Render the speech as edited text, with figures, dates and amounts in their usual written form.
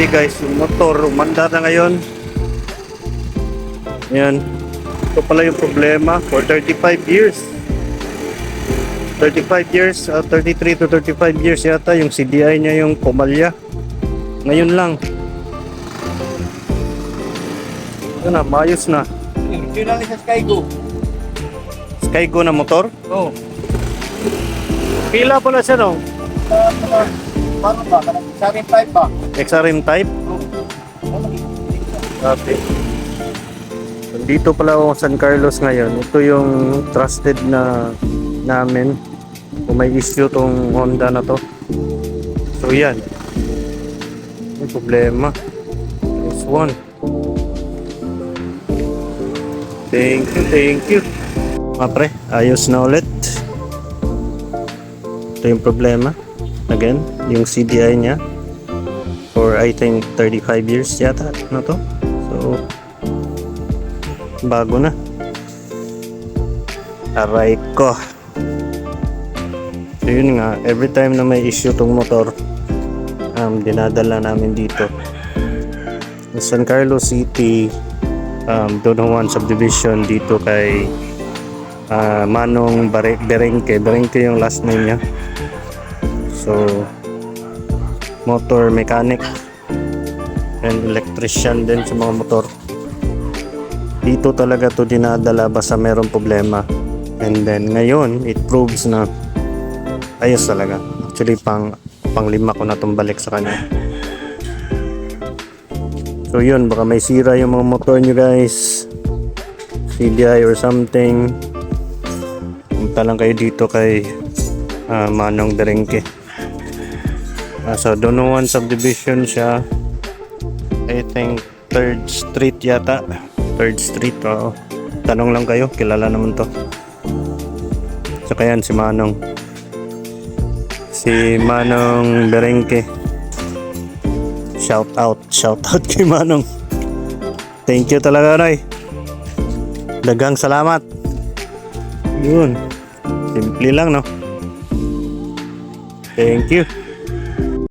Grabe guys, yung motor, umanda na ngayon. Yan. Ito pala yung problema for 35 years. 35 years, 33 to 35 years yata yung CDI niya yung pumalya. Ngayon lang. Yan na, maayos na. Ito lang sa Skygo. Skygo na motor? Oo. Pila pala siya no? Paano ba? Sarin 5 ba? XRM type? Okay. Dito pala ako San Carlos ngayon. Ito yung trusted na namin. Kung may issue tong Honda na to. So yan. May problema. This one. Thank you, thank you. Mga pre, ayos na ulit. Ito yung problema. Again, yung CDI niya. For I think 35 years yata na to. So, bago na. Aray ko. So yun nga, every time na may issue tong motor, dinadala namin dito. San Carlos City, Don Juan Subdivision dito kay Manong Berengke. Berengke yung last name niya. So, motor mechanic and electrician din sa mga motor. Dito talaga to dinadala basta merong problema. And then ngayon, it proves na ayos talaga. Actually, pang-lima ko na itong balik sa kanya. So yun, baka may sira yung mga motor nyo guys. CDI or something. Punta lang kayo dito kay Manong Berengke. So Don Juan Subdivision siya. I think 3rd Street yata. 3rd Street, oo. Tanong lang kayo, kilala naman to. So kaya si Manong. Si Manong Berengke. Shout out kay Manong. Thank you talaga, Noy. Dagang salamat. Yun. Simple lang, no? Thank you.